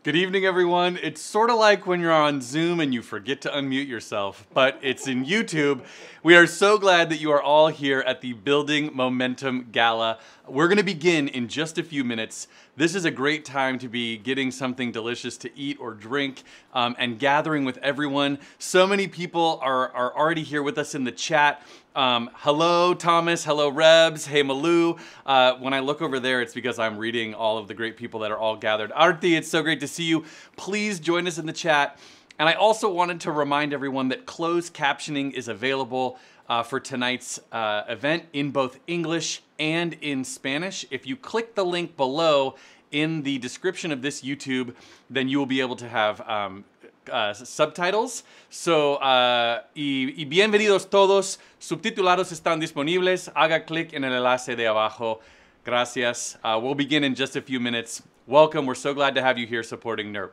Good evening, everyone. It's sort of like when you're on Zoom and you forget to unmute yourself, but it's in YouTube. We are so glad that you are all here at the Building Momentum Gala. We're going to begin in just a few minutes. This is a great time to be getting something delicious to eat or drink and gathering with everyone. So many people are already here with us in the chat. Hello, Thomas. Hello, Rebs. Hey, Malou. When I look over there, it's because I'm reading all of the great people that are all gathered. Arti, it's so great to see you. Please join us in the chat. And I also wanted to remind everyone that closed captioning is available for tonight's event in both English and in Spanish. If you click the link below in the description of this YouTube, then you will be able to have subtitles. So, y bienvenidos todos. Subtitulados están disponibles. Haga clic en el enlace de abajo. Gracias. We'll begin in just a few minutes. Welcome. We're so glad to have you here supporting NWIRP.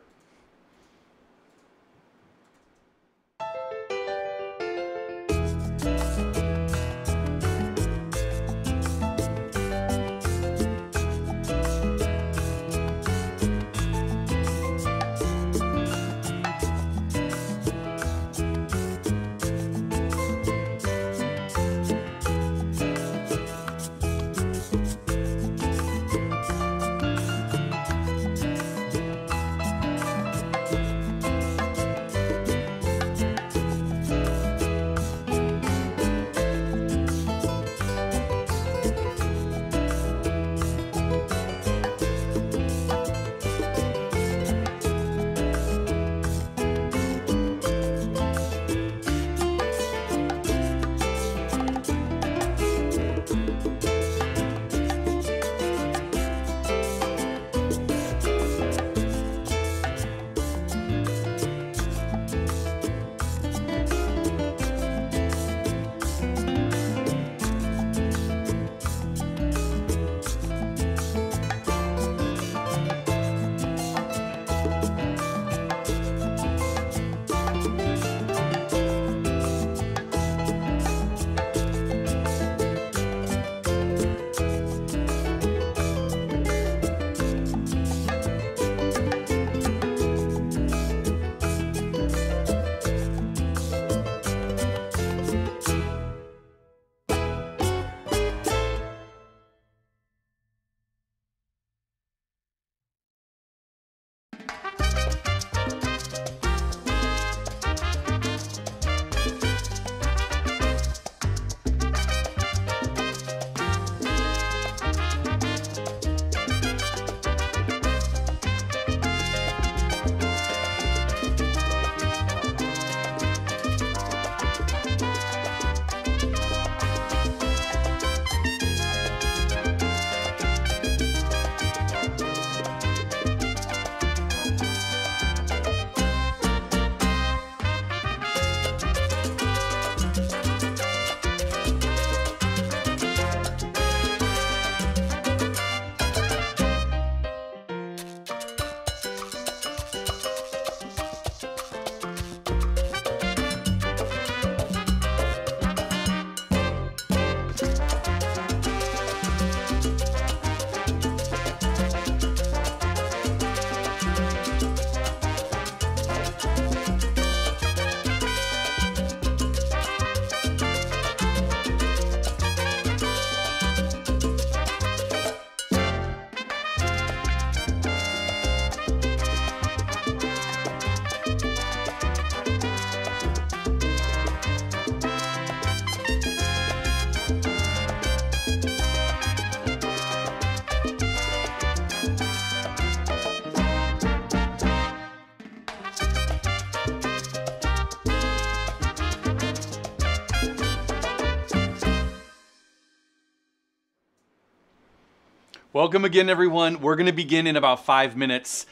Welcome again, everyone. We're going to begin in about 5 minutes.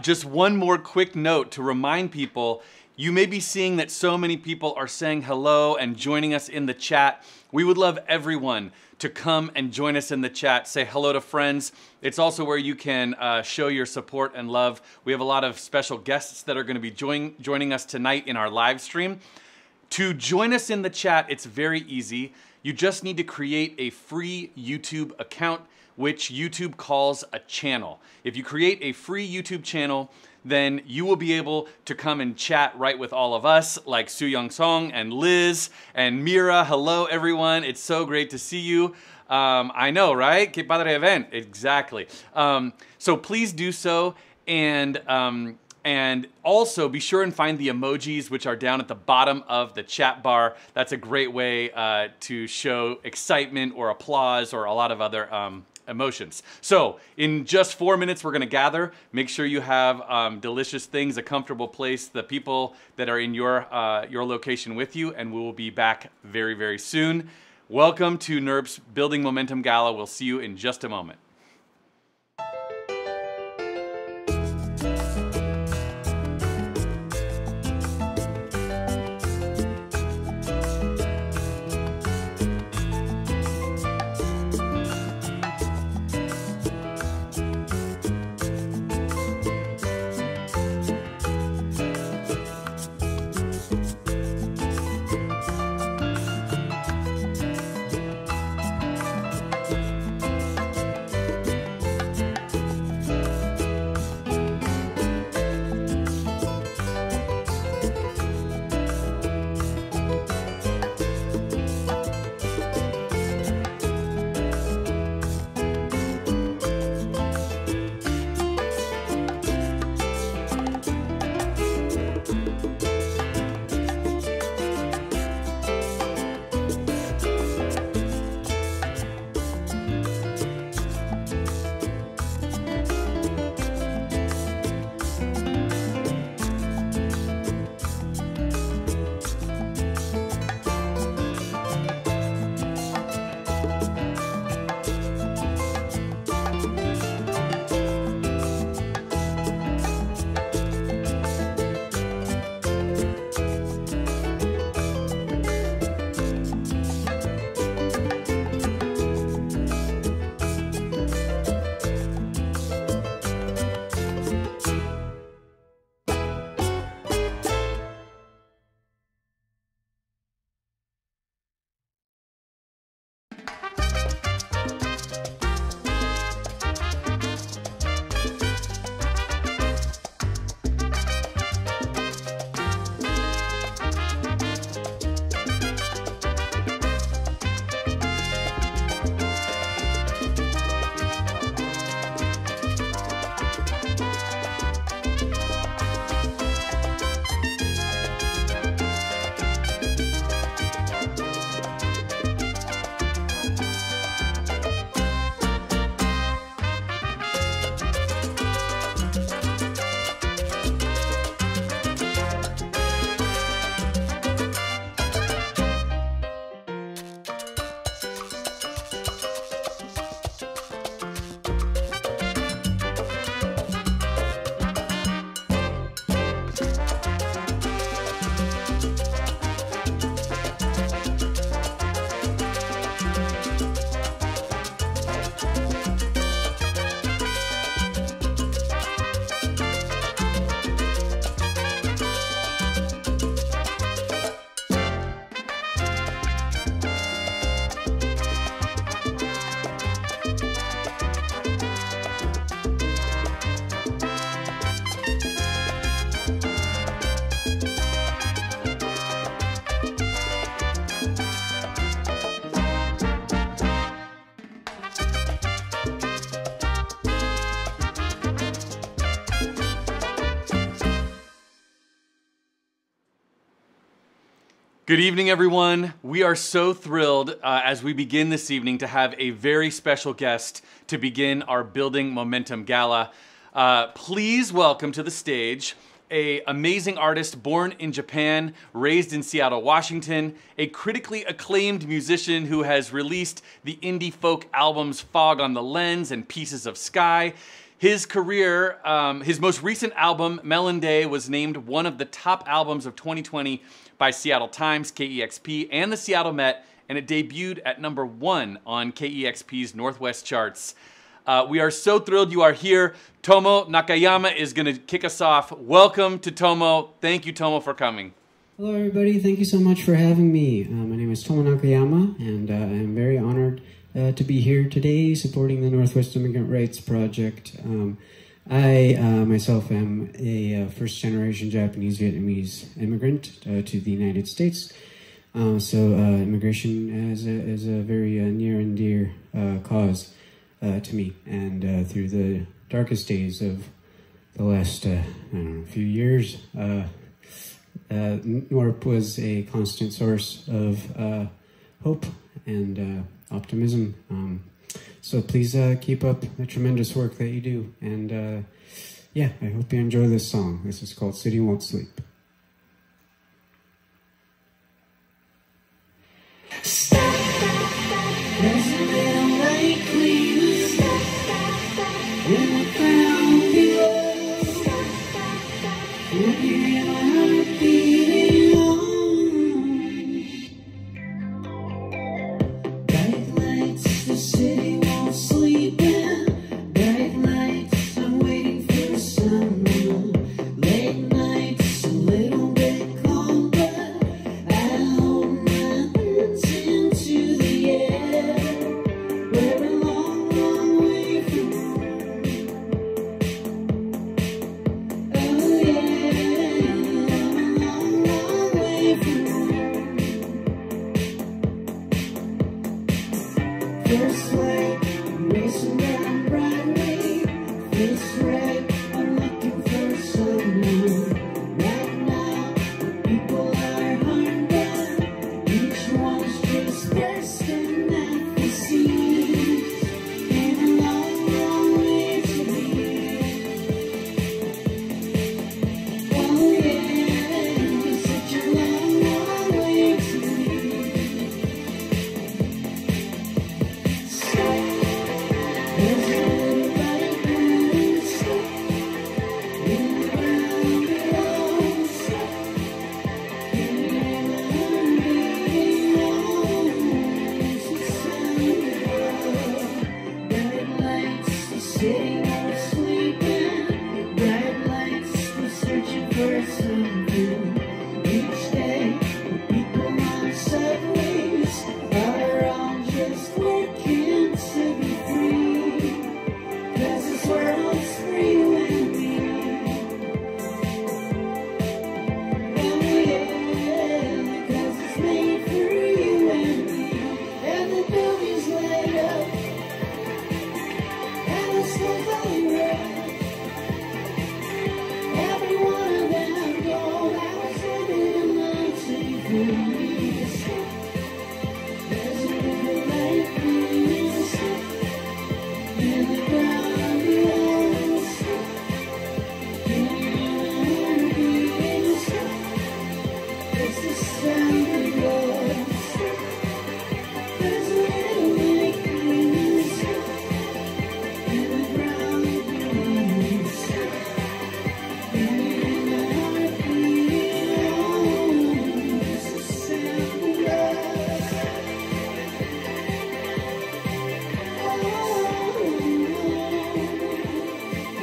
Just one more quick note to remind people, you may be seeing that so many people are saying hello and joining us in the chat. We would love everyone to come and join us in the chat, say hello to friends. It's also where you can show your support and love. We have a lot of special guests that are going to be joining us tonight in our live stream. To join us in the chat, it's very easy. You just need to create a free YouTube account, which YouTube calls a channel. If you create a free YouTube channel, then you will be able to come and chat right with all of us, like Su Young Song and Liz and Mira. Hello, everyone. It's so great to see you. I know, right? Que padre event. Exactly. So please do so. And also be sure and find the emojis, which are down at the bottom of the chat bar. That's a great way to show excitement or applause or a lot of other emotions. So in just 4 minutes, we're gonna gather. Make sure you have delicious things, a comfortable place, the people that are in your location with you, and we will be back very, very soon. Welcome to NWIRP's Building Momentum Gala. We'll see you in just a moment. Good evening, everyone. We are so thrilled as we begin this evening to have a very special guest to begin our Building Momentum Gala. Please welcome to the stage an amazing artist born in Japan, raised in Seattle, Washington, a critically acclaimed musician who has released the indie folk albums Fog on the Lens and Pieces of Sky. His career, his most recent album, Melon Day, was named one of the top albums of 2020 by Seattle Times, KEXP, and the Seattle Met, and it debuted at #1 on KEXP's Northwest charts. We are so thrilled you are here. Tomo Nakayama is going to kick us off. Welcome to Tomo. Thank you, Tomo, for coming. Hello, everybody. Thank you so much for having me. My name is Tomo Nakayama, and I'm very honored to be here today supporting the Northwest Immigrant Rights Project. I myself am a first-generation Japanese Vietnamese immigrant to the United States. So immigration is a very near and dear cause to me. And through the darkest days of the last I don't know, few years, NWIRP was a constant source of hope and optimism. So please keep up the tremendous work that you do. And yeah, I hope you enjoy this song. This is called City Won't Sleep. There's a little light gleams in the ground below. You hear my heart beating on. Bright lights, the city won't sleep in. Bright lights, I'm waiting for someone. Late nights, a little bit cold, but I hope nothing's into the air. We're a long, long way from home. Oh yeah, I'm a long, long way from home. First light, I'm racing down Broadway. Face right, I'm looking for someone. Right now, people are hungry. Each one's just bursting at the seams. Came a long, long way to be. Oh yeah, such a long, long way to be. There's a little light moving in the ground below. Can you hear my heart beating on? It's the sound of love. Bright lights, the city won't sleep in. Bright lights, we're searching for something. Each day, the people on subways are all just working to be free. 'Cause this world's for you and me. Oh yeah, 'cause it's made for you and me. And the buildings light up, and the smoke going red. Every one of them gold. I was living in my city for me. There's a little light gleaming in the ground below. Can you hear my heart beating? It's the sound of love. There's a little light gleaming in the ground below. Can you hear my heart beating? It's the sound of love.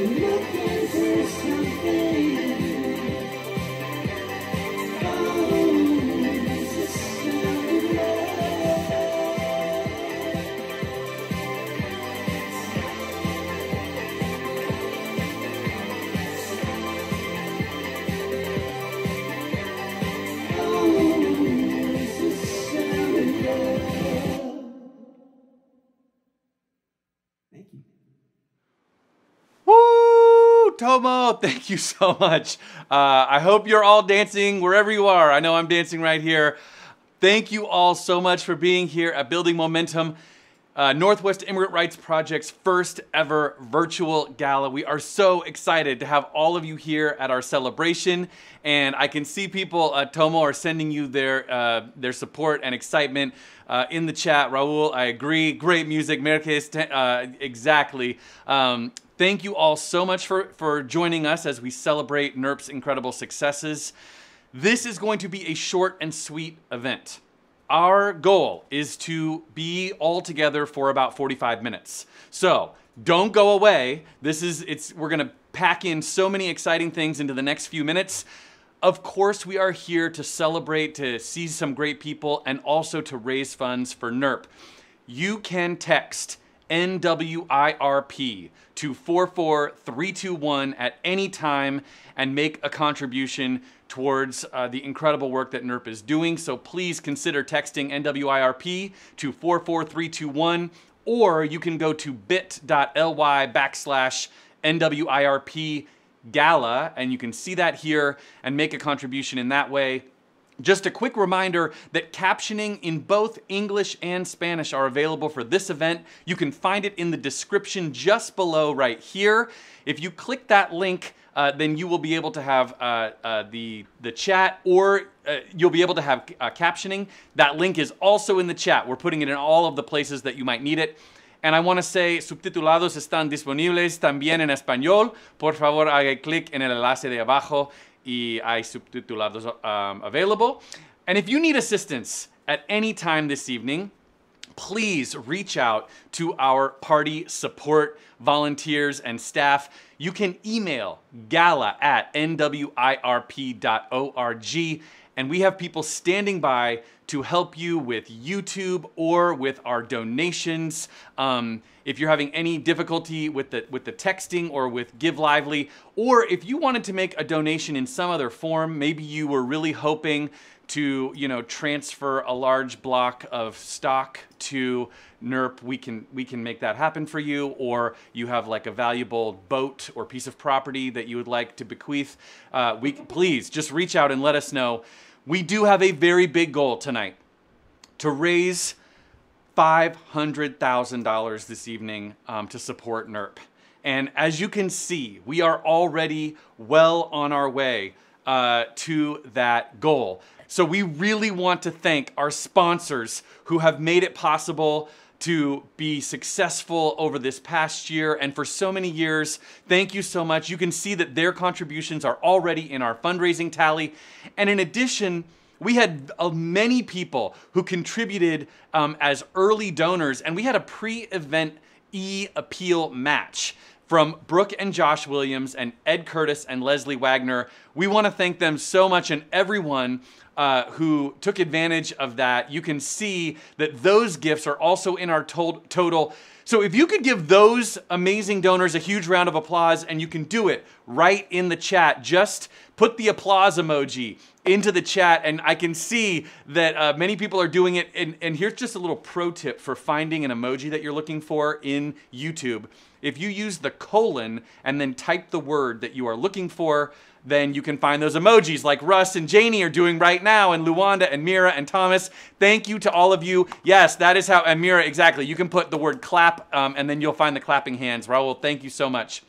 I'm looking for something. Oh, it's the sound of love. Oh, it's the sound of love. Thank you. Woo! Tomo, thank you so much. I hope you're all dancing wherever you are. I know I'm dancing right here. Thank you all so much for being here at Building Momentum, Northwest Immigrant Rights Project's first ever virtual gala. We are so excited to have all of you here at our celebration, and I can see people, Tomo, are sending you their support and excitement in the chat. Raul, I agree. Great music. Merkes, exactly. Thank you all so much for joining us as we celebrate NWIRP's incredible successes. This is going to be a short and sweet event. Our goal is to be all together for about 45 minutes. So don't go away. We're gonna pack in so many exciting things into the next few minutes. Of course, we are here to celebrate, to see some great people, and also to raise funds for NWIRP. You can text NWIRP to 44321 at any time and make a contribution towards the incredible work that NWIRP is doing. So please consider texting NWIRP to 44321, or you can go to bit.ly/NWIRP Gala, and you can see that here and make a contribution in that way. Just a quick reminder that captioning in both English and Spanish are available for this event. You can find it in the description just below right here. If you click that link, then you will be able to have the chat, or you'll be able to have captioning. That link is also in the chat. We're putting it in all of the places that you might need it. And I want to say, subtitulados están disponibles también en español. Por favor, haga clic en el enlace de abajo y hay subtitulados available. And if you need assistance at any time this evening, please reach out to our party support volunteers and staff. You can email gala@nwirp.org, and we have people standing by to help you with YouTube or with our donations. If you're having any difficulty with the texting or with Give Lively, or if you wanted to make a donation in some other form, maybe you were really hoping to, transfer a large block of stock to NWIRP, we can make that happen for you. Or you have like a valuable boat or piece of property that you would like to bequeath, please just reach out and let us know. We do have a very big goal tonight to raise $500,000 this evening to support NWIRP. And as you can see, we are already well on our way to that goal. So we really want to thank our sponsors who have made it possible to be successful over this past year and for so many years. Thank you so much. You can see that their contributions are already in our fundraising tally. And in addition, we had many people who contributed as early donors, and we had a pre-event e-appeal match from Brooke and Josh Williams and Ed Curtis and Leslie Wagner. We want to thank them so much, and everyone who took advantage of that. You can see that those gifts are also in our total. So if you could give those amazing donors a huge round of applause, and you can do it right in the chat, just put the applause emoji into the chat, and I can see that many people are doing it. And here's just a little pro tip for finding an emoji that you're looking for in YouTube. If you use the colon and then type the word that you are looking for, then you can find those emojis like Russ and Janie are doing right now, and Luanda and Mira and Thomas. Thank you to all of you. Yes, that is how, and Mira, exactly. You can put the word clap, and then you'll find the clapping hands. Raul, thank you so much.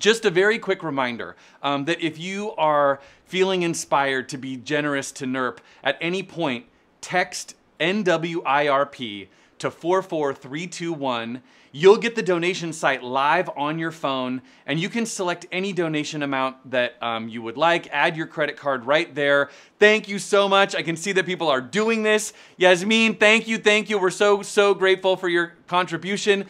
Just a very quick reminder that if you are feeling inspired to be generous to NWIRP, at any point, text NWIRP to 44321. You'll get the donation site live on your phone, and you can select any donation amount that you would like. Add your credit card right there. Thank you so much. I can see that people are doing this. Yasmin, thank you, thank you. We're so grateful for your contribution.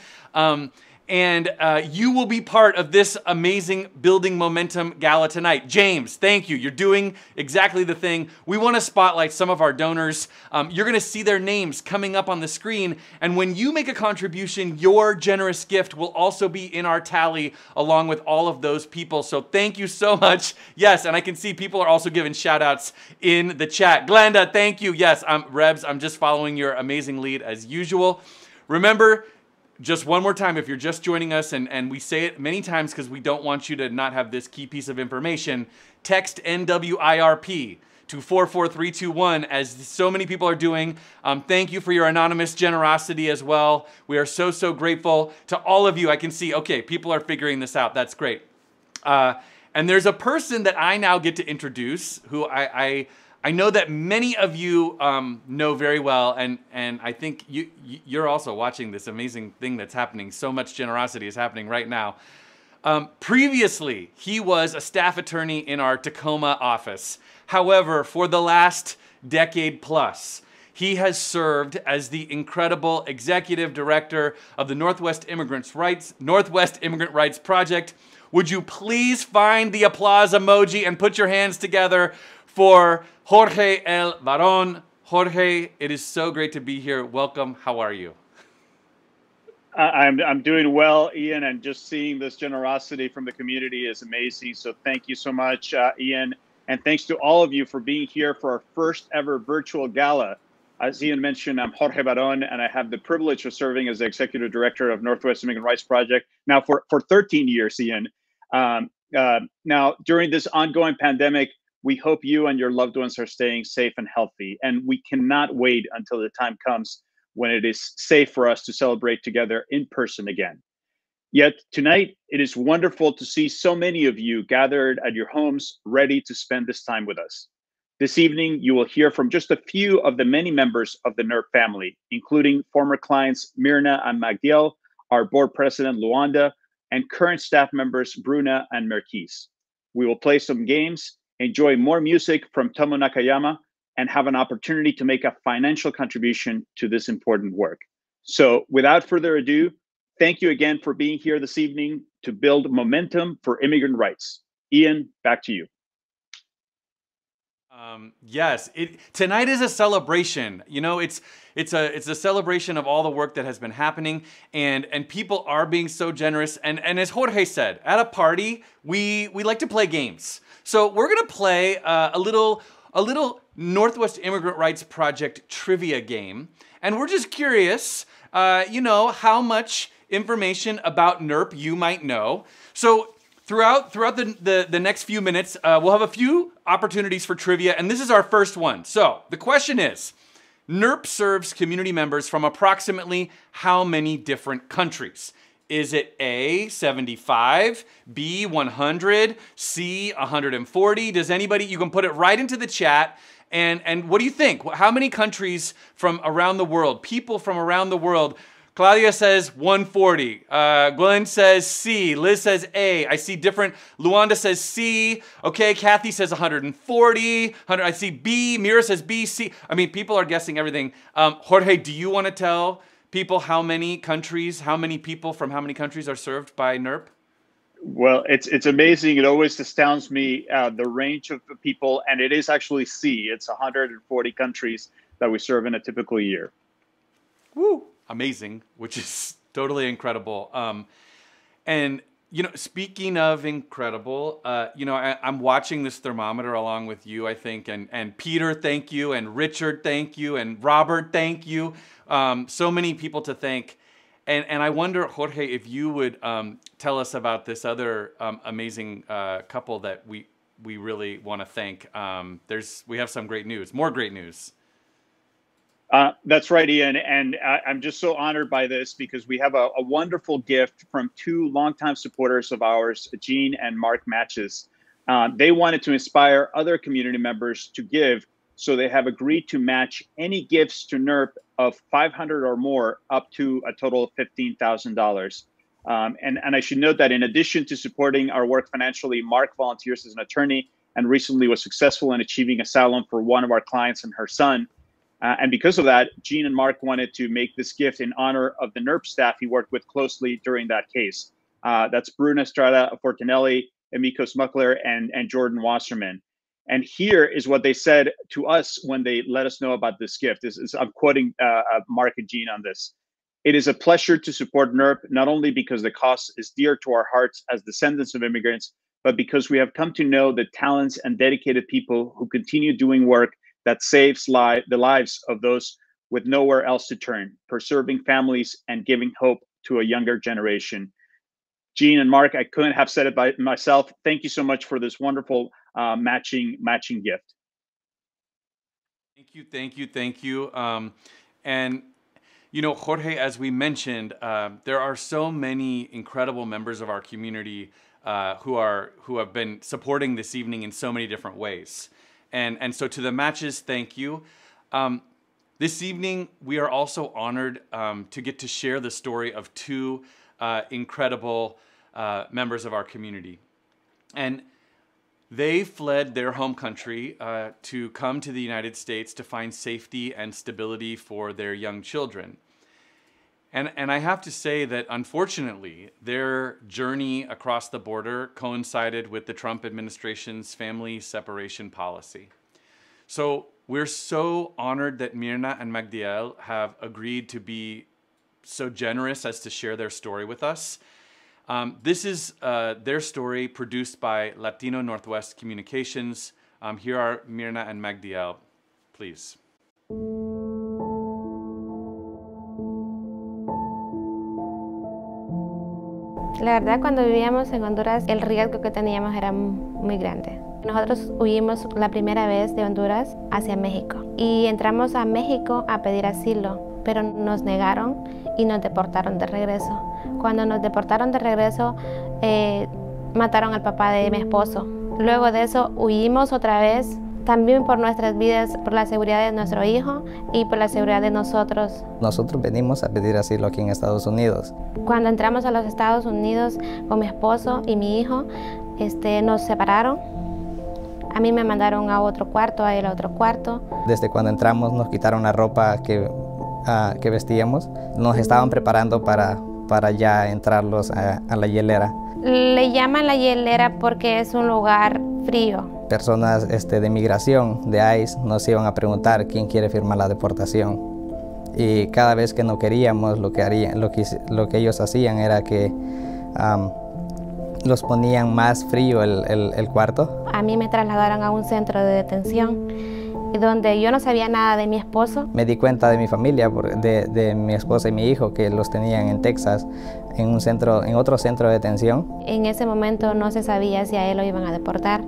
And you will be part of this amazing Building Momentum Gala tonight. James, thank you. You're doing exactly the thing. We want to spotlight some of our donors. You're going to see their names coming up on the screen. And when you make a contribution, your generous gift will also be in our tally along with all of those people. So thank you so much. Yes, and I can see people are also giving shout outs in the chat. Glenda, thank you. Yes, Rebs, I'm just following your amazing lead as usual. Remember, just one more time, if you're just joining us, and we say it many times because we don't want you to not have this key piece of information, text NWIRP to 44321, as so many people are doing. Thank you for your anonymous generosity as well. We are so grateful to all of you. I can see, okay, people are figuring this out. That's great. And there's a person that I now get to introduce who I know that many of you know very well, and I think you're also watching this amazing thing that's happening. So much generosity is happening right now. Previously, he was a staff attorney in our Tacoma office. However, for the last decade plus, he has served as the incredible executive director of the Northwest Immigrant Rights Project. Would you please find the applause emoji and put your hands together for Jorge El Varon. Jorge, it is so great to be here. Welcome. How are you? I'm doing well, Ian, and just seeing this generosity from the community is amazing. So thank you so much, Ian, and thanks to all of you for being here for our first ever virtual gala. As Ian mentioned, I'm Jorge Baron, and I have the privilege of serving as the executive director of Northwest Immigrant Rights Project now for 13 years, Ian. Now, during this ongoing pandemic, we hope you and your loved ones are staying safe and healthy, and we cannot wait until the time comes when it is safe for us to celebrate together in person again. Yet tonight, it is wonderful to see so many of you gathered at your homes, ready to spend this time with us. This evening, you will hear from just a few of the many members of the NWIRP family, including former clients Myrna and Magdiel, our board president Luanda, and current staff members Bruna and Merkis. We will play some games, enjoy more music from Tomo Nakayama, and have an opportunity to make a financial contribution to this important work. So without further ado, thank you again for being here this evening to build momentum for immigrant rights. Ian, back to you. Yes, tonight is a celebration. You know, it's a celebration of all the work that has been happening, and people are being so generous. And as Jorge said, at a party, we like to play games. So we're gonna play a little Northwest Immigrant Rights Project trivia game, and we're just curious, you know, how much information about NWIRP you might know. So throughout the next few minutes, we'll have a few opportunities for trivia, and this is our first one. So the question is, NWIRP serves community members from approximately how many different countries? Is it A, 75, B, 100, C, 140? Does anybody, you can put it right into the chat. And what do you think? How many countries from around the world, people from around the world? Claudia says 140. Glenn says C. Liz says A. I see different. Luanda says C. Okay, Kathy says 140. I see B. Mira says B, C. I mean, people are guessing everything. Jorge, do you want to tell people how many countries, how many people from how many countries are served by NWIRP? Well, it's amazing. It always astounds me, the range of people, and it is actually C. It's 140 countries that we serve in a typical year. Woo! Amazing, which is totally incredible. And you know, speaking of incredible, you know, I'm watching this thermometer along with you, I think, and Peter, thank you, and Richard, thank you, and Robert, thank you. So many people to thank. And I wonder, Jorge, if you would tell us about this other amazing couple that we really want to thank. We have some great news, more great news. That's right, Ian. And I'm just so honored by this because we have a wonderful gift from two longtime supporters of ours, Jean and Mark Matches. They wanted to inspire other community members to give, so they have agreed to match any gifts to NWIRP of 500 or more up to a total of $15,000. And I should note that in addition to supporting our work financially, Mark volunteers as an attorney and recently was successful in achieving asylum for one of our clients and her son. And because of that, Jean and Mark wanted to make this gift in honor of the NWIRP staff he worked with closely during that case. That's Bruna Estrada Fortinelli, Emiko Smuckler, and Jordan Wasserman. And here is what they said to us when they let us know about this gift. I'm quoting Mark and Jean on this. It is a pleasure to support NWIRP, not only because the cause is dear to our hearts as descendants of immigrants, but because we have come to know the talents and dedicated people who continue doing work that saves the lives of those with nowhere else to turn, preserving families and giving hope to a younger generation. Jean and Mark, I couldn't have said it by myself. Thank you so much for this wonderful matching gift. Thank you. And you know, Jorge, as we mentioned, there are so many incredible members of our community who have been supporting this evening in so many different ways. And so to the Matches, thank you. This evening, we are also honored to get to share the story of two incredible members of our community. And they fled their home country to come to the United States to find safety and stability for their young children. And I have to say that, unfortunately, their journey across the border coincided with the Trump administration's family separation policy. So we're so honored that Myrna and Magdiel have agreed to be so generous as to share their story with us. This is their story produced by Latino Northwest Communications. Here are Mirna and Magdiel, please. La verdad, cuando vivíamos en Honduras, el riesgo que teníamos era muy grande. Nosotros huimos la primera vez de Honduras hacia México y entramos a México a pedir asilo, pero nos negaron y nos deportaron de regreso. Cuando nos deportaron de regreso, mataron al papá de mi esposo. Luego de eso, huimos otra vez, también por nuestras vidas, por la seguridad de nuestro hijo y por la seguridad de nosotros. Nosotros venimos a pedir asilo aquí en Estados Unidos. Cuando entramos a los Estados Unidos con mi esposo y mi hijo, nos separaron. A mí me mandaron a otro cuarto, a él a otro cuarto. Desde cuando entramos nos quitaron la ropa que vestíamos. Nos estaban preparando para ya entrarlos a la hielera. Le llaman la hielera porque es un lugar frío. Personas de migración, de ICE, nos iban a preguntar quién quiere firmar la deportación. Y cada vez que no queríamos, lo que ellos hacían era que los ponían más frío el cuarto. A mí me trasladaron a un centro de detención donde yo no sabía nada de mi esposo. Me di cuenta de mi familia, de mi esposa y mi hijo, que los tenían en Texas, en otro centro de detención. En ese momento no se sabía si a él lo iban a deportar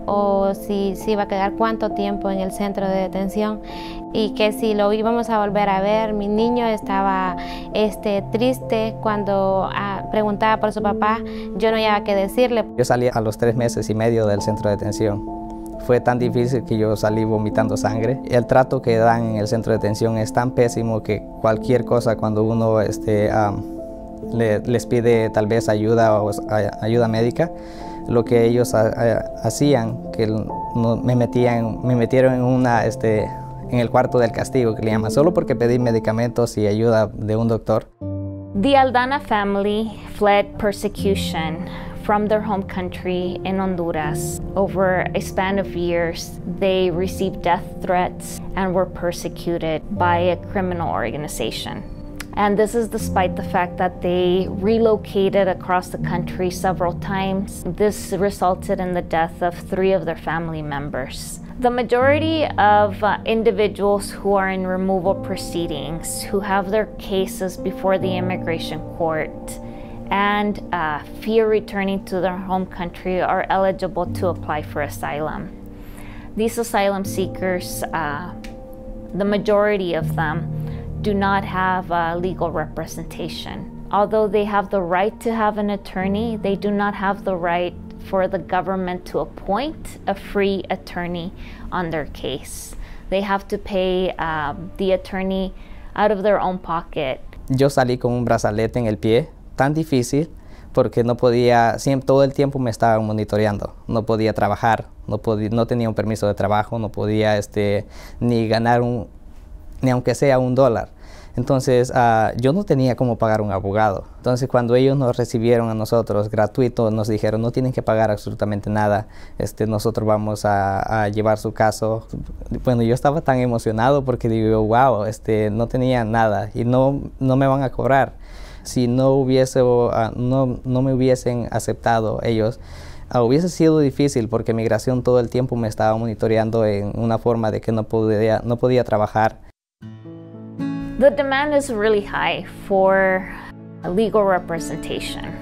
o si iba a quedar cuánto tiempo en el centro de detención y que si lo íbamos a volver a ver. Mi niño estaba triste cuando preguntaba por su papá. Yo no había qué decirle. Yo salí a los 3 meses y medio del centro de detención. Fue tan difícil que yo salí vomitando sangre. El trato que dan en el centro de detención es tan pésimo que cualquier cosa, cuando uno les pide tal vez ayuda o ayuda médica, lo que ellos hacían, que me metieron en el cuarto del castigo, que le llaman, solo porque pedí medicamentos y ayuda de un doctor. The Aldana family fled persecution from their home country in Honduras. Over a span of years, they received death threats and were persecuted by a criminal organization. And this is despite the fact that they relocated across the country several times. This resulted in the death of 3 of their family members. The majority of individuals who are in removal proceedings, who have their cases before the immigration court, and fear returning to their home country, are eligible to apply for asylum. These asylum seekers, the majority of them, do not have legal representation. Although they have the right to have an attorney, they do not have the right for the government to appoint a free attorney on their case. They have to pay the attorney out of their own pocket. Yo salí con un brazalete en el pie, tan difícil, porque no podía, todo el tiempo me estaban monitoreando. No podía trabajar, no tenía un permiso de trabajo, no podía ni ganar ni aunque sea $1. Entonces yo no tenía cómo pagar un abogado. Entonces cuando ellos nos recibieron a nosotros gratuito, nos dijeron no tienen que pagar absolutamente nada, nosotros vamos a llevar su caso. Bueno, yo estaba tan emocionado porque digo, wow, no tenía nada y no me van a cobrar. Si no me hubiesen aceptado ellos, hubiese sido difícil porque migración todo el tiempo me estaba monitoreando en una forma de que no podía trabajar. The demand is really high for legal representation.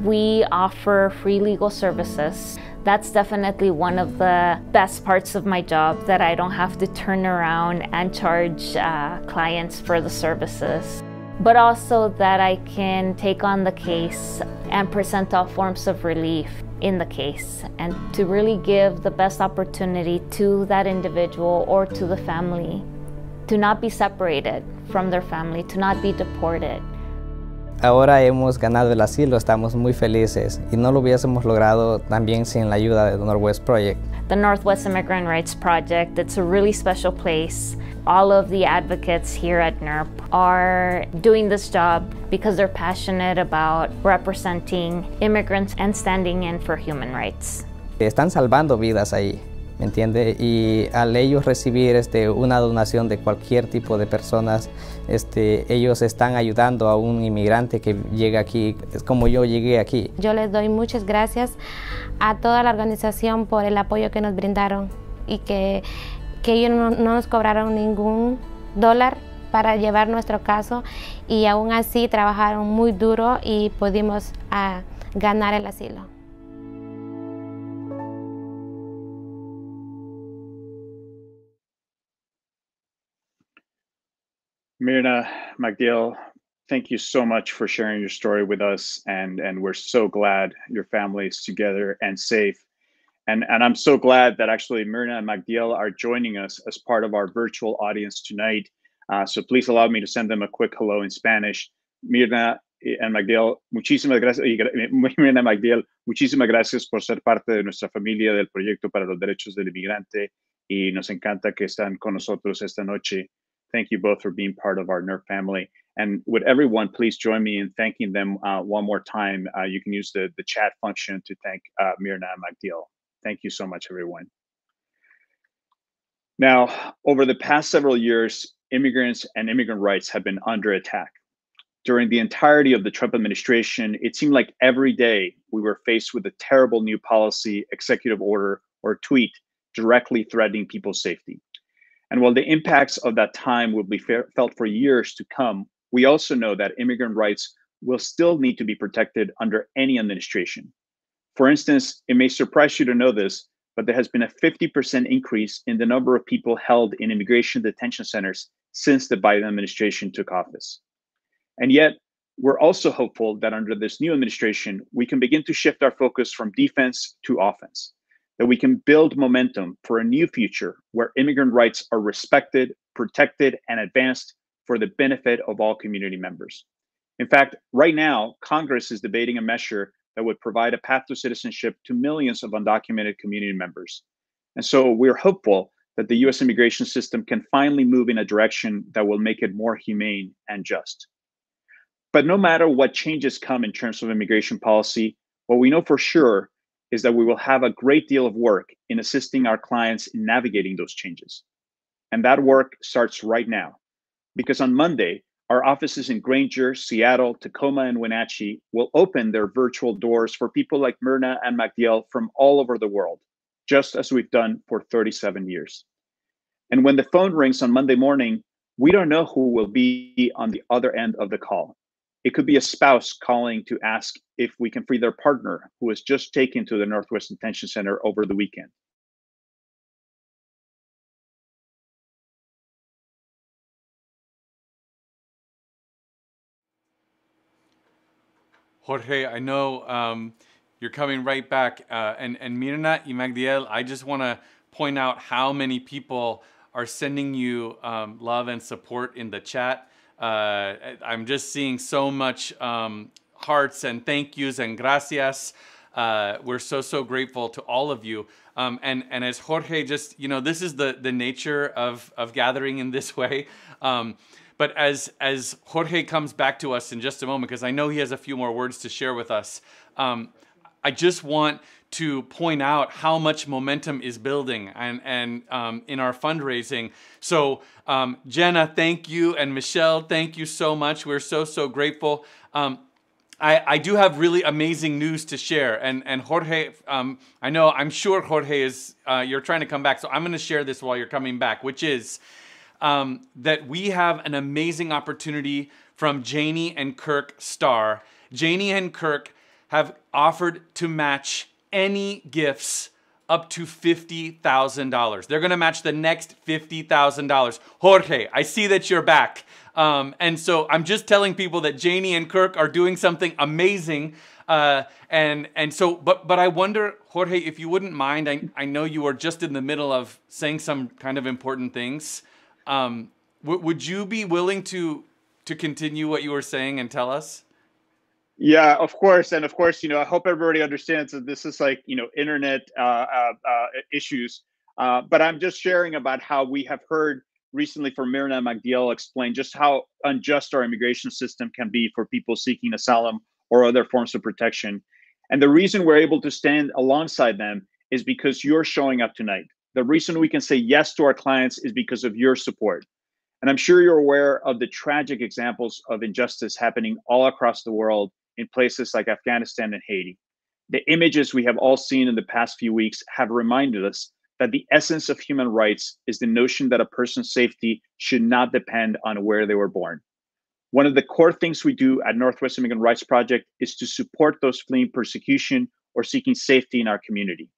We offer free legal services. That's definitely one of the best parts of my job, that I don't have to turn around and charge clients for the services, but also that I can take on the case and present all forms of relief in the case, and to really give the best opportunity to that individual or to the family to not be separated from their family, to not be deported. Ahora hemos ganado el asilo, estamos muy felices y no lo hubiésemos logrado también sin la ayuda de Northwest Project. The Northwest Immigrant Rights Project, it's a really special place. All of the advocates here at NWIRP are doing this job because they're passionate about representing immigrants and standing in for human rights. Están salvando vidas ahí ¿me entiende? Y al ellos recibir una donación de cualquier tipo de personas, ellos están ayudando a un inmigrante que llega aquí, es como yo llegué aquí. Yo les doy muchas gracias a toda la organización por el apoyo que nos brindaron y que ellos no nos cobraron ningún dólar para llevar nuestro caso, y aún así trabajaron muy duro y pudimos ganar el asilo. Mirna, MacDill, thank you so much for sharing your story with us, and we're so glad your family is together and safe. And I'm so glad that actually Mirna and MacDill are joining us as part of our virtual audience tonight. So please allow me to send them a quick hello in Spanish. Mirna and MacDill, muchísimas gracias. Mirna y MacDill, muchísimas gracias por ser parte de nuestra familia del Proyecto para los Derechos del Inmigrante, y nos encanta que están con nosotros esta noche. Thank you both for being part of our NWIRP family. And would everyone please join me in thanking them one more time? You can use the chat function to thank Mirna and MacDill. Thank you so much, everyone. Now, over the past several years, immigrants and immigrant rights have been under attack. During the entirety of the Trump administration, it seemed like every day we were faced with a terrible new policy, executive order, or tweet directly threatening people's safety. And while the impacts of that time will be felt for years to come, we also know that immigrant rights will still need to be protected under any administration. For instance, it may surprise you to know this, but there has been a 50% increase in the number of people held in immigration detention centers since the Biden administration took office. And yet, we're also hopeful that under this new administration, we can begin to shift our focus from defense to offense, that we can build momentum for a new future where immigrant rights are respected, protected, and advanced for the benefit of all community members. In fact, right now, Congress is debating a measure that would provide a path to citizenship to millions of undocumented community members. And so we're hopeful that the US immigration system can finally move in a direction that will make it more humane and just. But no matter what changes come in terms of immigration policy, what we know for sure is that we will have a great deal of work in assisting our clients in navigating those changes. And that work starts right now, because on Monday, our offices in Granger, Seattle, Tacoma, and Wenatchee will open their virtual doors for people like Mirna and MacDill from all over the world, just as we've done for 37 years. And when the phone rings on Monday morning, we don't know who will be on the other end of the call. It could be a spouse calling to ask if we can free their partner who was just taken to the Northwest Detention Center over the weekend. Jorge, I know you're coming right back. And Mirna y MacDill, I just want to point out how many people are sending you love and support in the chat. I'm just seeing so much hearts and thank yous and gracias. We're so grateful to all of you. And as Jorge just, this is the nature of gathering in this way. But as Jorge comes back to us in just a moment, because I know he has a few more words to share with us, I just want to point out how much momentum is building and in our fundraising. So Jenna, thank you, and Michelle, thank you so much. We're so grateful. I do have really amazing news to share, and Jorge, I'm sure Jorge is, you're trying to come back, so I'm going to share this while you're coming back, which is that we have an amazing opportunity from Janie and Kirk Starr. Janie and Kirk have offered to match any gifts up to $50,000. They're going to match the next $50,000. Jorge, I see that you're back. And so I'm just telling people that Janie and Kirk are doing something amazing. And so, but I wonder, Jorge, if you wouldn't mind, I know you are just in the middle of saying some kind of important things. Would you be willing to continue what you were saying and tell us? Yeah, of course. And of course, I hope everybody understands that this is like, internet issues. But I'm just sharing about how we have heard recently from Mirna and MacDill explain just how unjust our immigration system can be for people seeking asylum or other forms of protection. And the reason we're able to stand alongside them is because you're showing up tonight. The reason we can say yes to our clients is because of your support. And I'm sure you're aware of the tragic examples of injustice happening all across the world in places like Afghanistan and Haiti. The images we have all seen in the past few weeks have reminded us that the essence of human rights is the notion that a person's safety should not depend on where they were born. One of the core things we do at Northwest Immigrant Rights Project is to support those fleeing persecution or seeking safety in our community.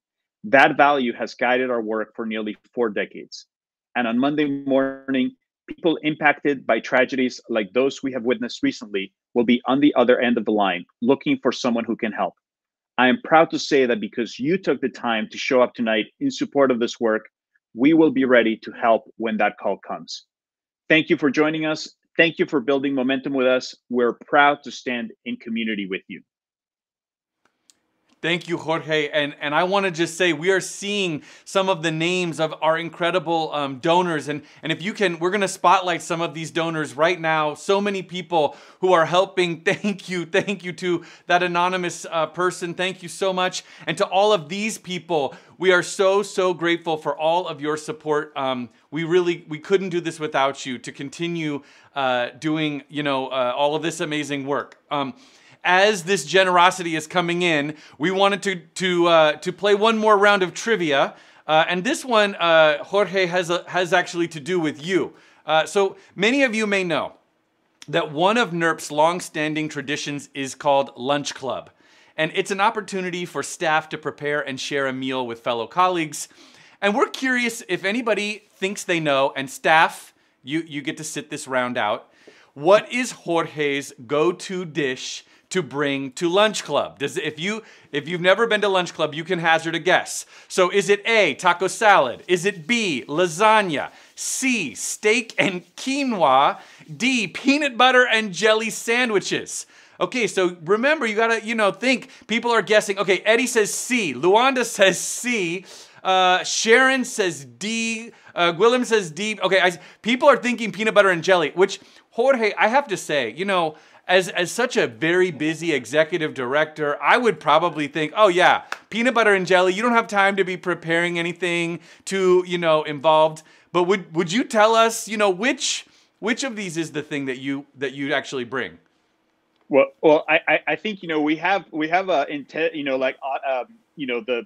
That value has guided our work for nearly 4 decades. And on Monday morning, people impacted by tragedies like those we have witnessed recently will be on the other end of the line, looking for someone who can help. I am proud to say that because you took the time to show up tonight in support of this work, we will be ready to help when that call comes. Thank you for joining us. Thank you for building momentum with us. We're proud to stand in community with you. Thank you, Jorge. And I want to just say we are seeing some of the names of our incredible donors. And if you can, we're going to spotlight some of these donors right now. So many people who are helping. Thank you. Thank you to that anonymous person. Thank you so much. And to all of these people, we are so grateful for all of your support. We couldn't do this without you to continue doing, all of this amazing work. As this generosity is coming in, we wanted to play one more round of trivia, and this one, Jorge, has actually to do with you. So many of you may know that one of NWIRP's long-standing traditions is called Lunch Club, and it's an opportunity for staff to prepare and share a meal with fellow colleagues. And we're curious if anybody thinks they know, and staff, you get to sit this round out. What is Jorge's go-to dish to bring to Lunch Club? If you've never been to Lunch Club, you can hazard a guess. So is it A, taco salad? Is it B, lasagna? C, steak and quinoa? D, peanut butter and jelly sandwiches? Okay, so remember, you gotta, think. People are guessing. Okay, Eddie says C. Luanda says C. Sharon says D. Willem says D. Okay, people are thinking peanut butter and jelly, which, Jorge, I have to say, as such a very busy executive director, I would probably think, oh yeah, peanut butter and jelly, you don't have time to be preparing anything too, involved. But would you tell us, which of these is the thing that you'd actually bring? Well, I think we have a intent, the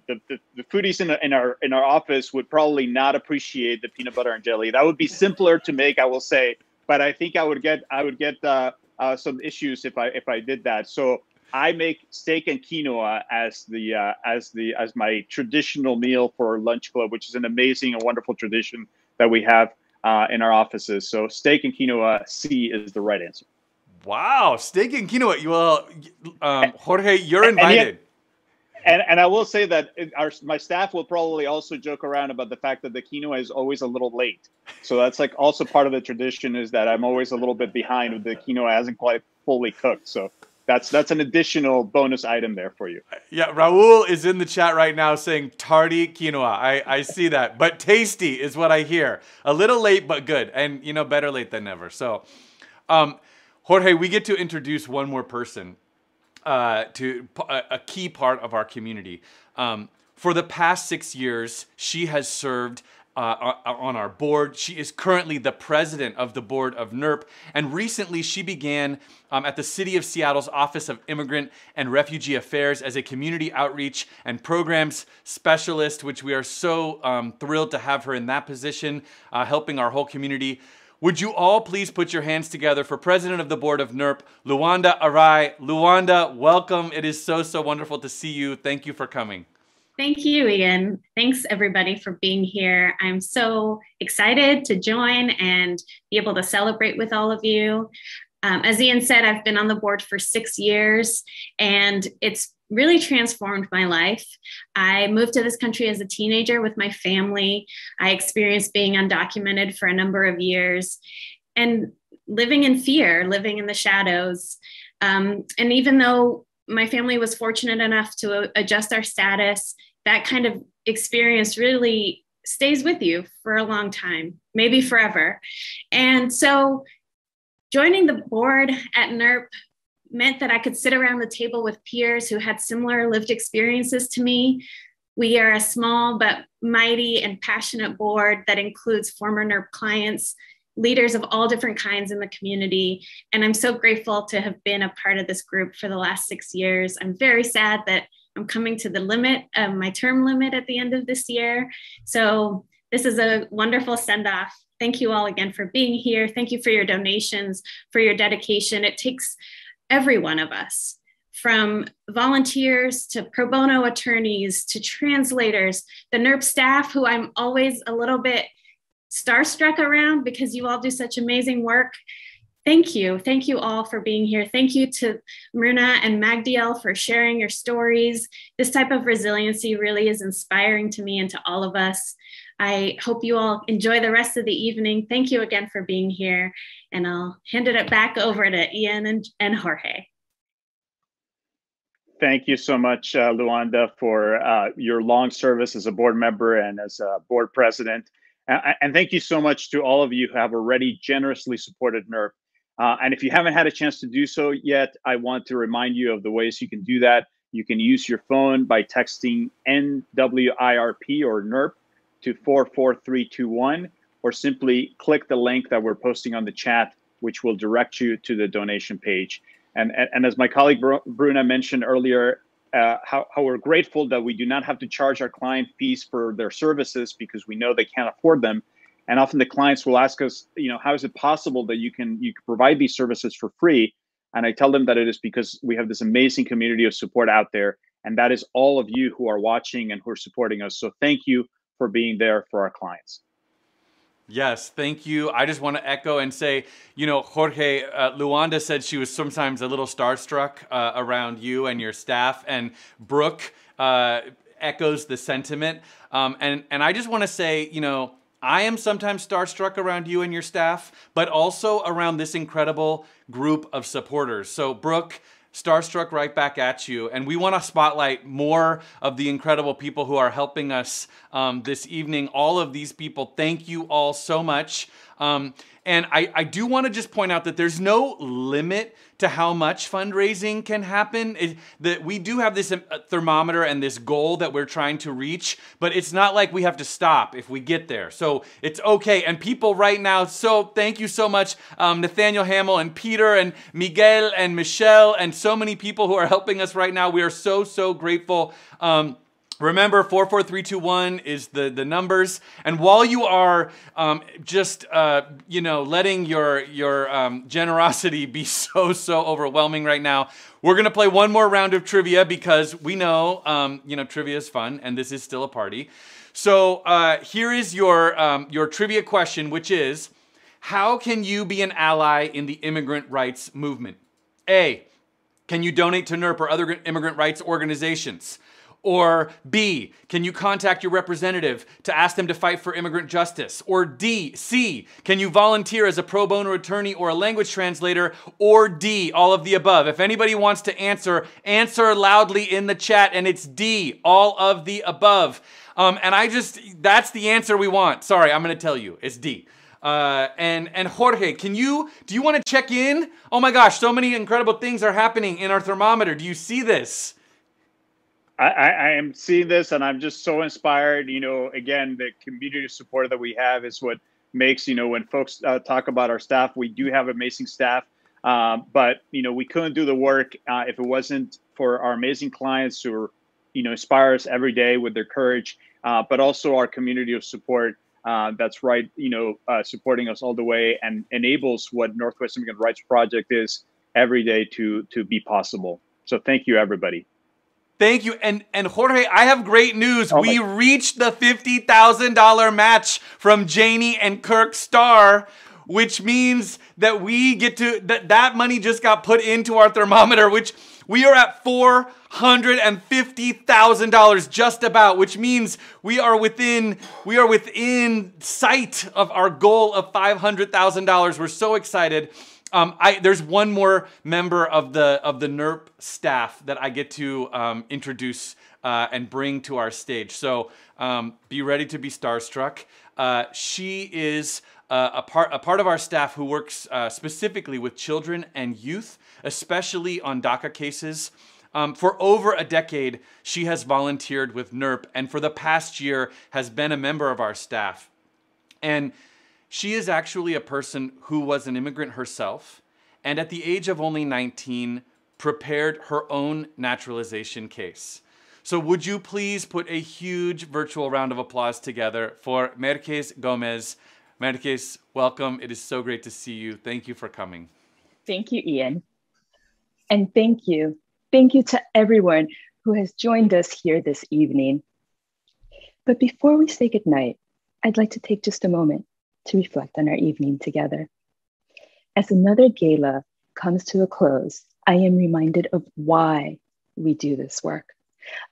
foodies in our office would probably not appreciate the peanut butter and jelly. That would be simpler to make, I will say, but I think I would get some issues if I did that. So I make steak and quinoa as my traditional meal for Lunch Club, which is an amazing and wonderful tradition that we have in our offices. So steak and quinoa, C is the right answer. Wow, steak and quinoa. Well, Jorge, you're invited. And I will say that my staff will probably also joke around about the fact that the quinoa is always a little late. So that's also part of the tradition, is that I'm always a little bit behind with the quinoa hasn't quite fully cooked. So that's an additional bonus item there for you. Yeah, Raul is in the chat right now saying tardy quinoa. I see that, but tasty is what I hear. A little late, but good, and better late than never. So, Jorge, we get to introduce one more person to a key part of our community. For the past 6 years, she has served on our board. She is currently the president of the board of NWIRP, and recently she began at the City of Seattle's Office of Immigrant and Refugee Affairs as a community outreach and programs specialist, which we are so thrilled to have her in that position, helping our whole community. Would you all please put your hands together for President of the Board of NWIRP, Luanda Arai. Luanda, welcome. It is so wonderful to see you. Thank you for coming. Thank you, Ian. Thanks, everybody, for being here. I'm so excited to join and be able to celebrate with all of you. As Ian said, I've been on the board for 6 years, and it's really transformed my life. I moved to this country as a teenager with my family. I experienced being undocumented for a number of years and living in fear, living in the shadows. And even though my family was fortunate enough to adjust our status, that kind of experience really stays with you for a long time, maybe forever. And so joining the board at NWIRP meant that I could sit around the table with peers who had similar lived experiences to me, We are a small but mighty and passionate board that includes former NWIRP clients, leaders of all different kinds in the community. And I'm so grateful to have been a part of this group for the last 6 years. I'm very sad that I'm coming to the limit of my term limit at the end of this year. So this is a wonderful send-off. Thank you all again for being here. Thank you for your donations, for your dedication. It takes every one of us, from volunteers to pro bono attorneys to translators, the NWIRP staff, who I'm always a little bit starstruck around because you all do such amazing work. Thank you. Thank you all for being here. Thank you to Myrna and Magdiel for sharing your stories. This type of resiliency really is inspiring to me and to all of us. I hope you all enjoy the rest of the evening. Thank you again for being here. And I'll hand it back over to Ian and Jorge. Thank you so much, Luanda, for your long service as a board member and as a board president. And thank you so much to all of you who have already generously supported NWIRP. And if you haven't had a chance to do so yet, I want to remind you of the ways you can do that. You can use your phone by texting NWIRP or NWIRP to 44321, or simply click the link that we're posting on the chat, which will direct you to the donation page. And as my colleague Bruna mentioned earlier, how we're grateful that we do not have to charge our client fees for their services because we know they can't afford them. And often the clients will ask us, how is it possible that you can provide these services for free? And I tell them that it is because we have this amazing community of support out there. And that is all of you who are watching and who are supporting us. So thank you for being there for our clients. Yes, thank you. I just want to echo and say, Jorge, Luanda said she was sometimes a little starstruck around you and your staff, and Brooke echoes the sentiment. And I just want to say, I am sometimes starstruck around you and your staff, but also around this incredible group of supporters. So Brooke, starstruck right back at you. And we want to spotlight more of the incredible people who are helping us this evening. All of these people, thank you all so much. And I do want to just point out that there's no limit to how much fundraising can happen. That we do have this thermometer and this goal that we're trying to reach, but it's not like we have to stop if we get there. So it's okay. And people right now, so thank you so much, Nathaniel Hamill and Peter and Miguel and Michelle and so many people who are helping us right now. We are so, so grateful. Remember, 44321 is the numbers. And while you are letting your generosity be so overwhelming right now, we're going to play one more round of trivia because we know, trivia is fun and this is still a party. So here is your trivia question, which is, how can you be an ally in the immigrant rights movement? A, can you donate to NWIRP or other immigrant rights organizations? Or B, can you contact your representative to ask them to fight for immigrant justice? Or C, can you volunteer as a pro bono attorney or a language translator? Or D, all of the above. If anybody wants to answer loudly in the chat, and it's D, all of the above. That's the answer we want. Sorry, I'm gonna tell you, it's D. And Jorge, do you want to check in? Oh my gosh, so many incredible things are happening in our thermometer. Do you see this? I am seeing this and I'm just so inspired. Again, the community support that we have is what makes, when folks talk about our staff, we do have amazing staff. But, we couldn't do the work if it wasn't for our amazing clients who, inspire us every day with their courage, but also our community of support that's right, supporting us all the way and enables what Northwest Immigrant Rights Project is every day to be possible. So thank you, everybody. Thank you. And Jorge, I have great news. We reached the $50,000 match from Janie and Kirk Starr, which means that we get to, that money just got put into our thermometer, which we are at $450,000 just about, which means we are within sight of our goal of $500,000. We're so excited. There's one more member of the NWIRP staff that I get to introduce and bring to our stage. So be ready to be starstruck. She is a part of our staff who works specifically with children and youth, especially on DACA cases. For over a decade, she has volunteered with NWIRP, and for the past year has been a member of our staff. And she is actually a person who was an immigrant herself, and at the age of only 19, prepared her own naturalization case. So would you please put a huge virtual round of applause together for Mercedes Gomez. Mercedes, welcome. It is so great to see you. Thank you for coming. Thank you, Ian. And thank you. Thank you to everyone who has joined us here this evening. But before we say goodnight, I'd like to take just a moment to reflect on our evening together. As another gala comes to a close, I am reminded of why we do this work,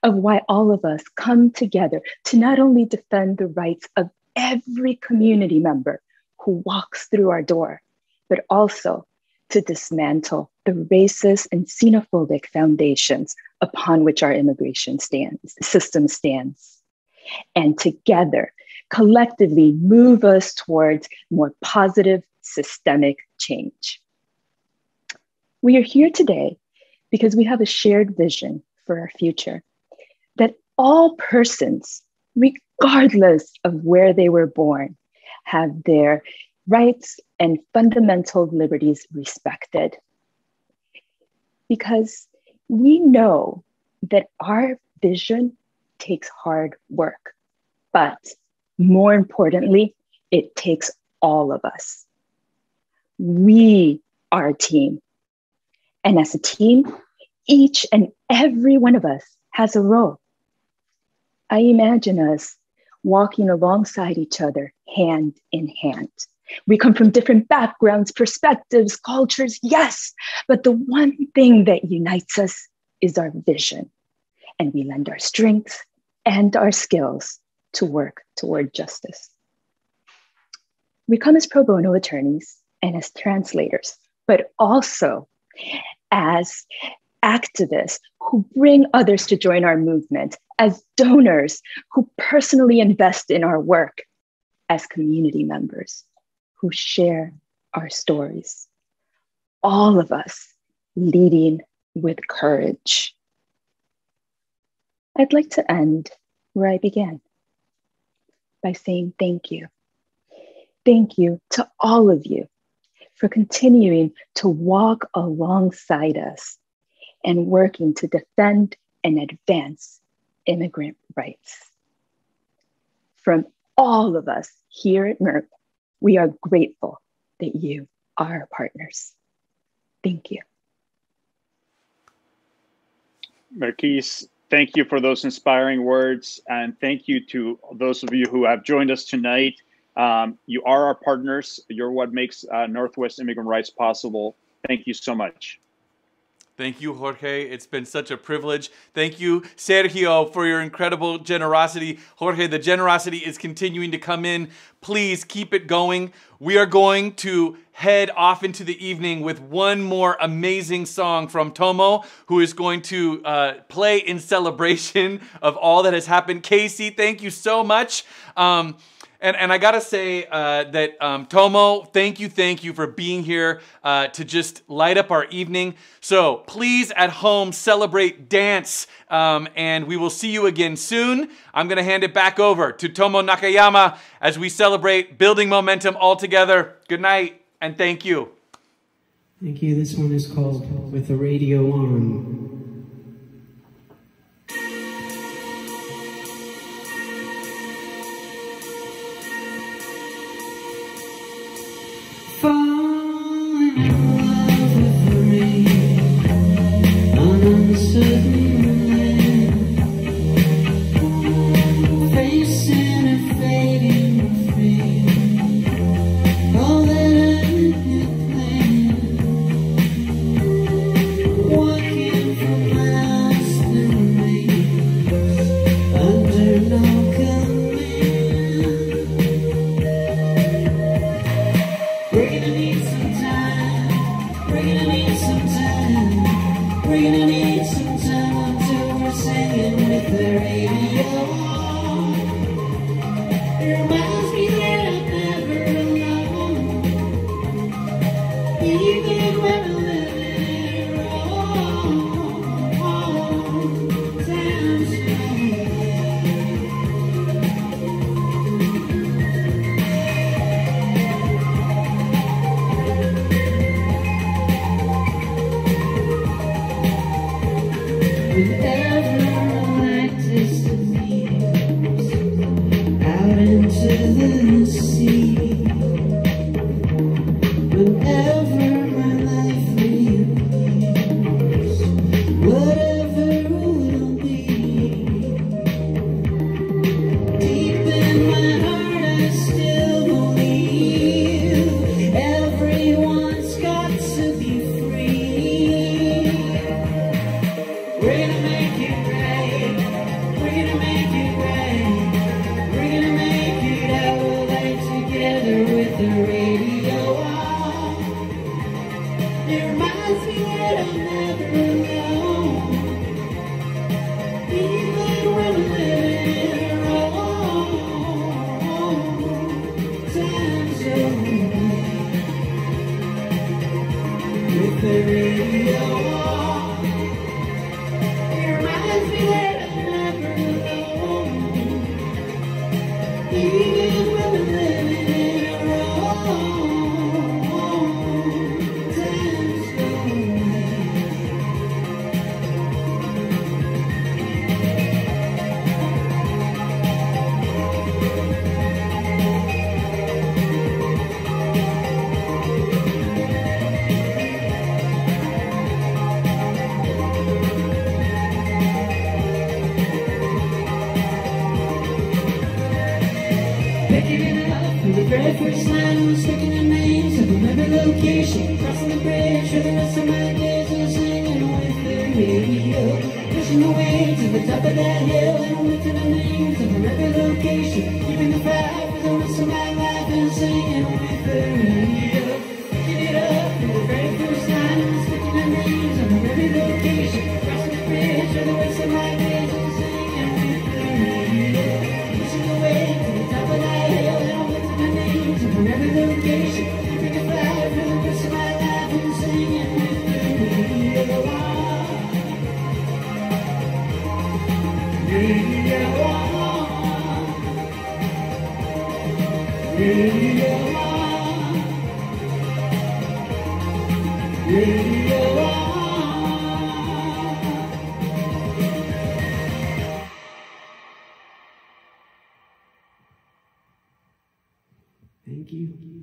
of why all of us come together to not only defend the rights of every community member who walks through our door, but also to dismantle the racist and xenophobic foundations upon which our immigration system stands. And together, collectively move us towards more positive systemic change. We are here today because we have a shared vision for our future, that all persons, regardless of where they were born, have their rights and fundamental liberties respected. Because we know that our vision takes hard work, but more importantly, it takes all of us. We are a team. And as a team, each and every one of us has a role. I imagine us walking alongside each other, hand in hand. We come from different backgrounds, perspectives, cultures, yes, but the one thing that unites us is our vision. And we lend our strength and our skills to work toward justice. We come as pro bono attorneys and as translators, but also as activists who bring others to join our movement, as donors who personally invest in our work, as community members who share our stories. All of us leading with courage. I'd like to end where I began, by saying thank you. Thank you to all of you for continuing to walk alongside us and working to defend and advance immigrant rights. From all of us here at NWIRP, we are grateful that you are our partners. Thank you. Mercedes, thank you for those inspiring words. And thank you to those of you who have joined us tonight. You are our partners. You're what makes Northwest Immigrant Rights possible. Thank you so much. Thank you, Jorge. It's been such a privilege. Thank you, Sergio, for your incredible generosity. Jorge, the generosity is continuing to come in. Please keep it going. We are going to head off into the evening with one more amazing song from Tomo, who is going to play in celebration of all that has happened. Casey, thank you so much. And I gotta say that Tomo, thank you for being here to just light up our evening. So please at home celebrate, dance, and we will see you again soon. I'm gonna hand it back over to Tomo Nakayama as we celebrate building momentum all together. Good night and thank you. Thank you. This one is called With the Radio On. Falling in love with the rain on uncertain land, facing a fading refrain, all that I had planned, walking for miles through waves under no command. We're gonna need some time, we're gonna need some time, we're gonna need some time until we're singing with the radio. It reminds me that I'm never alone, even when I'm living wrong. Whenever the light disappears out into the sea, whenever my life reappears, whatever will be, deep in my heart I still believe everyone's got to be free. We're gonna make it right. We're gonna make it right. We're gonna make it our light together with the radio on. It reminds me that I'm never alone, even when I'm living wrong. Time's over with the radio on. It reminds me that I'm never alone, even when I'm living wrong. Time's over. Picking it up from the very first line, I was sticking the names of every location, crossing the bridge for the rest of my days, and singing with the radio, pushing the way to the top of that hill, and with the names of every location, keeping the fire for the rest of my life, and singing with the radio. Picking it up from the very first line, I was sticking the names of every location, crossing the bridge for the rest of my days, and singing with the radio, pushing the way to the top of that hill, and with the names of every location, keeping the fire for the rest of my life, and singing with the radio on. Radio on. Radio on. Radio on. Thank you.